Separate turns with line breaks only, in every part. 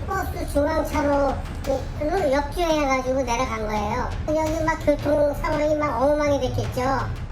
버스 중앙차로 역주행해가지고 내려간 거예요. 여기 막 교통 상황이 막 엉망이 됐겠죠.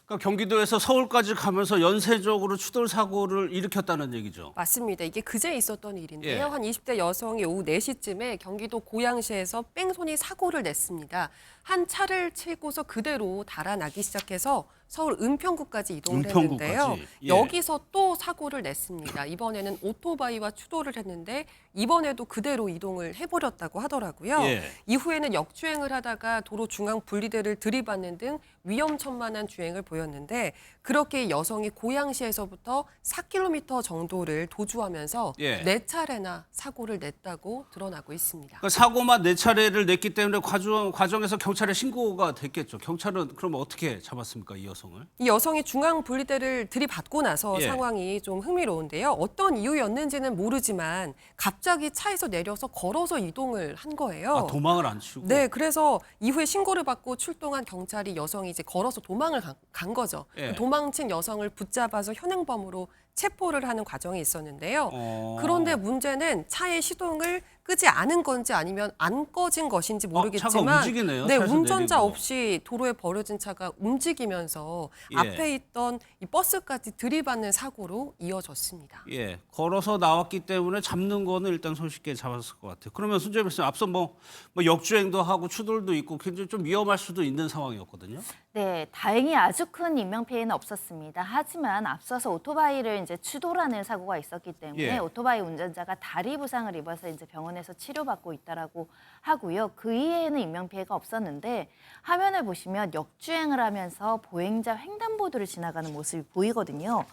그러니까 경기도에서 서울까지 가면서 연쇄적으로 추돌 사고를 일으켰다는 얘기죠.
맞습니다. 이게 그제 있었던 일인데요.
예.
한 20대 여성이 오후 4시쯤에 경기도 고양시에서 뺑소니 사고를 냈습니다. 한 차를 치고서 그대로 달아나기 시작해서 서울 은평구까지 이동을
은평구까지?
했는데요.
예.
여기서 또 사고를 냈습니다. 이번에는 오토바이와 추돌을 했는데 이번에도 그대로 이동을 해버렸다고 하더라고요.
예.
이후에는 역주행을 하다가 도로 중앙 분리대를 들이받는 등 위험천만한 주행을 보였는데 그렇게 여성이 고양시에서부터 4km 정도를 도주하면서
예.
4차례나 사고를 냈다고 드러나고 있습니다.
그러니까 사고만 4차례를 냈기 때문에 과정에서 경찰에 신고가 됐겠죠. 경찰은 그럼 어떻게 잡았습니까, 이 여성을?
이 여성이 중앙 분리대를 들이받고 나서
예.
상황이 좀 흥미로운데요. 어떤 이유였는지는 모르지만 갑자기 차에서 내려서 걸어서 이동을 한 거예요.
아, 도망을 안 치고?
네, 그래서 이후에 신고를 받고 출동한 경찰이 여성이 이제 걸어서 도망을 간 거죠.
예.
도망친 여성을 붙잡아서 현행범으로 체포를 하는 과정이 있었는데요.
어.
그런데 문제는 차의 시동을 끄지 않은 건지 아니면 안 꺼진 것인지
차가
모르겠지만
움직이네요,
네,
차에서
운전자
내리고.
없이 도로에 버려진 차가 움직이면서
예.
앞에 있던 이 버스까지 들이받는 사고로 이어졌습니다.
예, 걸어서 나왔기 때문에 잡는 거는 일단 손쉽게 잡았을 것 같아요. 그러면 손재배 교수님, 앞서 뭐 역주행도 하고 추돌도 있고 굉장히 좀 위험할 수도 있는 상황이었거든요.
네, 다행히 아주 큰 인명피해는 없었습니다. 하지만 앞서서 오토바이를 이제 추돌하는 사고가 있었기 때문에
예.
오토바이 운전자가 다리 부상을 입어서 이제 병원에서 치료받고 있다라고 하고요. 그 이외에는 인명피해가 없었는데 화면을 보시면 역주행을 하면서 보행자 횡단보도를 지나가는 모습이 보이거든요.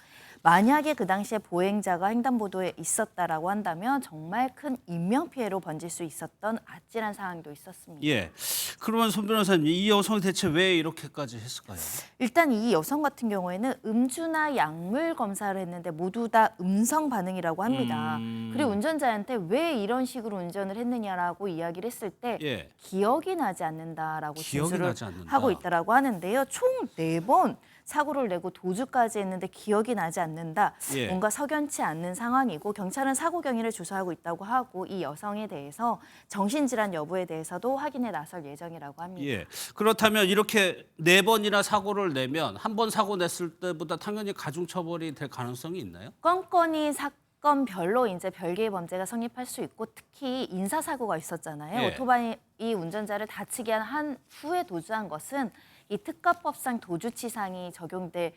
만약에 그 당시에 보행자가 횡단보도에 있었다라고 한다면 정말 큰 인명피해로 번질 수 있었던 아찔한 상황도 있었습니다.
예, 그러면 손 변호사님, 이 여성이 대체 왜 이렇게까지 했을까요?
일단 이 여성 같은 경우에는 음주나 약물 검사를 했는데 모두 다 음성 반응이라고 합니다. 그리고 운전자한테 왜 이런 식으로 운전을 했느냐라고 이야기를 했을 때
예.
기억이 나지 않는다라고
기억이
진술을
나지 않는다.
하고 있다라고 하는데요. 총 4번 사고를 내고 도주까지 했는데 기억이 나지 않는다.
예.
뭔가 석연치 않는 상황이고 경찰은 사고 경위를 조사하고 있다고 하고 이 여성에 대해서 정신질환 여부에 대해서도 확인에 나설 예정이라고 합니다.
예. 그렇다면 이렇게 4번이나 사고를 내면 한 번 사고 냈을 때보다 당연히 가중처벌이 될 가능성이 있나요?
건건이 사건별로 이제 별개의 범죄가 성립할 수 있고 특히 인사사고가 있었잖아요.
예.
오토바이 운전자를 다치게 한 후에 도주한 것은 이 특가법상 도주치상이 적용되는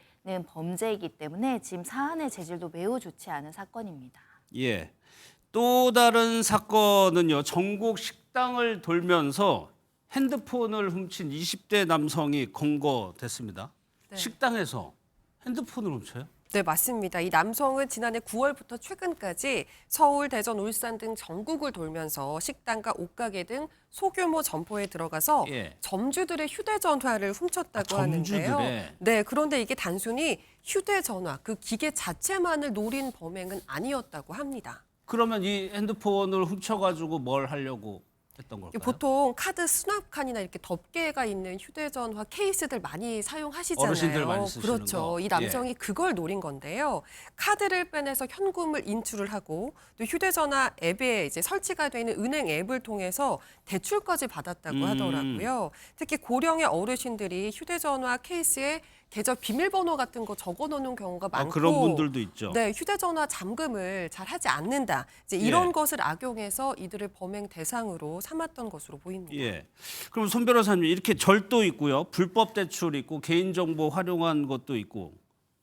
범죄이기 때문에 지금 사안의 재질도 매우 좋지 않은 사건입니다.
예. 또 다른 사건은요. 전국 식당을 돌면서 핸드폰을 훔친 20대 남성이 검거됐습니다.
네.
식당에서 핸드폰을 훔쳐요?
네, 맞습니다. 이 남성은 지난해 9월부터 최근까지 서울, 대전, 울산 등 전국을 돌면서 식당과 옷가게 등 소규모 점포에 들어가서
예.
점주들의 휴대전화를 훔쳤다고 하는데요.
점주들의.
네, 그런데 이게 단순히 휴대전화, 그 기계 자체만을 노린 범행은 아니었다고 합니다.
그러면 이 핸드폰을 훔쳐가지고 뭘 하려고 했던 걸까요?
보통 카드 수납칸이나 이렇게 덮개가 있는 휴대전화 케이스들 많이 사용하시잖아요.
어르신들 많이 쓰시는
그렇죠.
거.
이 남성이 그걸 노린 건데요. 카드를 빼내서 현금을 인출을 하고 또 휴대전화 앱에 이제 설치가 되어 있는 은행 앱을 통해서 대출까지 받았다고 하더라고요. 특히 고령의 어르신들이 휴대전화 케이스에 계좌 비밀번호 같은 거 적어놓는 경우가 많고
그런 분들도 있죠.
네, 휴대전화 잠금을 잘 하지 않는다. 이제 이런
예.
것을 악용해서 이들을 범행 대상으로 삼았던 것으로 보입니다.
예. 그럼 손 변호사님, 이렇게 절도 있고요. 불법 대출 있고 개인정보 활용한 것도 있고.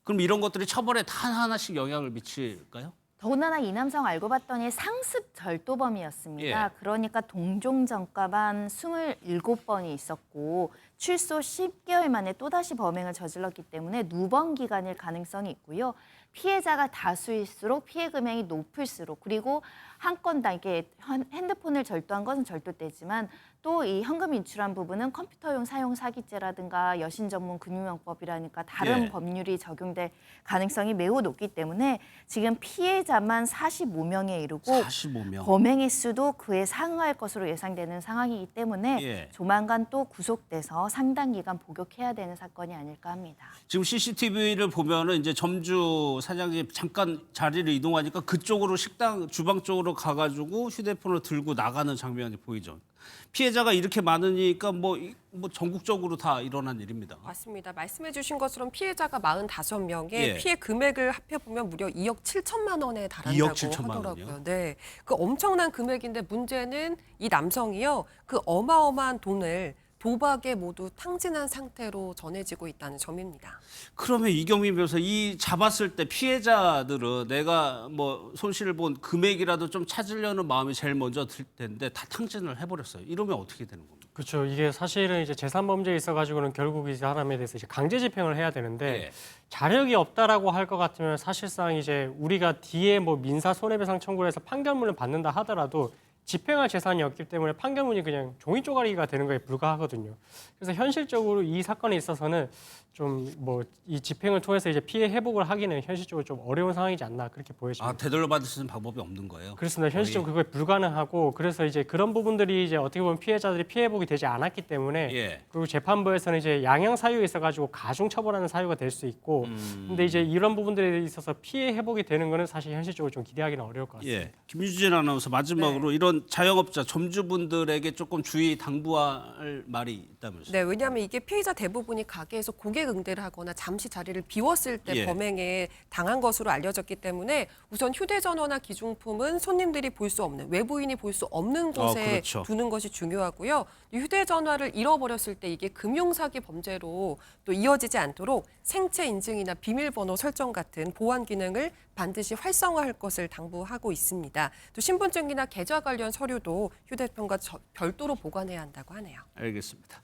그럼 이런 것들이 처벌에 다 하나씩 영향을 미칠까요?
더군다나 이 남성 알고 봤더니 상습 절도범이었습니다.
예.
그러니까 동종전과만 27번이 있었고 출소 10개월 만에 또다시 범행을 저질렀기 때문에 누번 기간일 가능성이 있고요. 피해자가 다수일수록 피해 금액이 높을수록 그리고 한 건당 이게 핸드폰을 절도한 것은 절도죄지만 또 이 현금 인출한 부분은 컴퓨터용 사용 사기죄라든가 여신 전문 금융영법이라니까 다른
예.
법률이 적용될 가능성이 매우 높기 때문에 지금 피해자만 45명에 이르고
45명.
범행의 수도 그에 상응할 것으로 예상되는 상황이기 때문에
예.
조만간 또 구속돼서 상당 기간 복역해야 되는 사건이 아닐까 합니다.
지금 CCTV를 보면은 이제 점주 사장이 잠깐 자리를 이동하니까 그쪽으로 식당 주방 쪽으로 가가지고 휴대폰을 들고 나가는 장면이 보이죠. 피해자가 이렇게 많으니까 뭐 전국적으로 다 일어난 일입니다.
맞습니다. 말씀해 주신 것처럼 피해자가 45명에
예.
피해 금액을 합해보면 무려 2억 7천만 원에
2억
달한다고
7천만
하더라고요.
원이요?
네, 그 엄청난 금액인데 문제는 이 남성이요. 그 어마어마한 돈을 도박에 모두 탕진한 상태로 전해지고 있다는 점입니다.
그러면 이경민 변호사, 이 잡았을 때 피해자들은 내가 뭐 손실을 본 금액이라도 좀 찾으려는 마음이 제일 먼저 들 텐데 다 탕진을 해버렸어요. 이러면 어떻게 되는 겁니까?
그렇죠. 이게 사실은 이제 재산 범죄에 있어가지고는 결국 이 사람에 대해서 이제 강제 집행을 해야 되는데
예.
자력이 없다라고 할 것 같으면 사실상 이제 우리가 뒤에 뭐 민사 손해배상 청구를 해서 판결문을 받는다 하더라도 집행할 재산이 없기 때문에 판결문이 그냥 종이 쪼가리가 되는 거에 불과하거든요. 그래서 현실적으로 이 사건에 있어서는 좀 뭐 이 집행을 통해서 이제 피해 회복을 하기는 현실적으로 좀 어려운 상황이지 않나 그렇게 보여집니다.
되돌려 받을 수 있는 방법이 없는 거예요.
그렇습니다. 현실적으로 그거에 불가능하고 그래서 이제 그런 부분들이 이제 어떻게 보면 피해자들이 피해 회복이 되지 않았기 때문에
예.
그리고 재판부에서는 이제 양형 사유에 있어가지고 가중 처벌하는 사유가 될 수 있고 근데 이제 이런 부분들에 있어서 피해 회복이 되는 거는 사실 현실적으로 좀 기대하기는 어려울 것 같습니다.
예. 김유진 아나운서 마지막으로 이런 자영업자 점주분들에게 조금 주의 당부할 말이 있다면서요?
네, 왜냐하면 이게 피해자 대부분이 가게에서 고객 응대를 하거나 잠시 자리를 비웠을 때
예.
범행에 당한 것으로 알려졌기 때문에 우선 휴대전화나 기중품은 손님들이 볼 수 없는, 외부인이 볼 수 없는 곳에
그렇죠.
두는 것이 중요하고요. 이 휴대전화를 잃어버렸을 때 이게 금융사기 범죄로 또 이어지지 않도록 생체 인증이나 비밀번호 설정 같은 보안 기능을 반드시 활성화할 것을 당부하고 있습니다. 또 신분증이나 계좌 관련 서류도 휴대폰과 별도로 보관해야 한다고 하네요.
알겠습니다.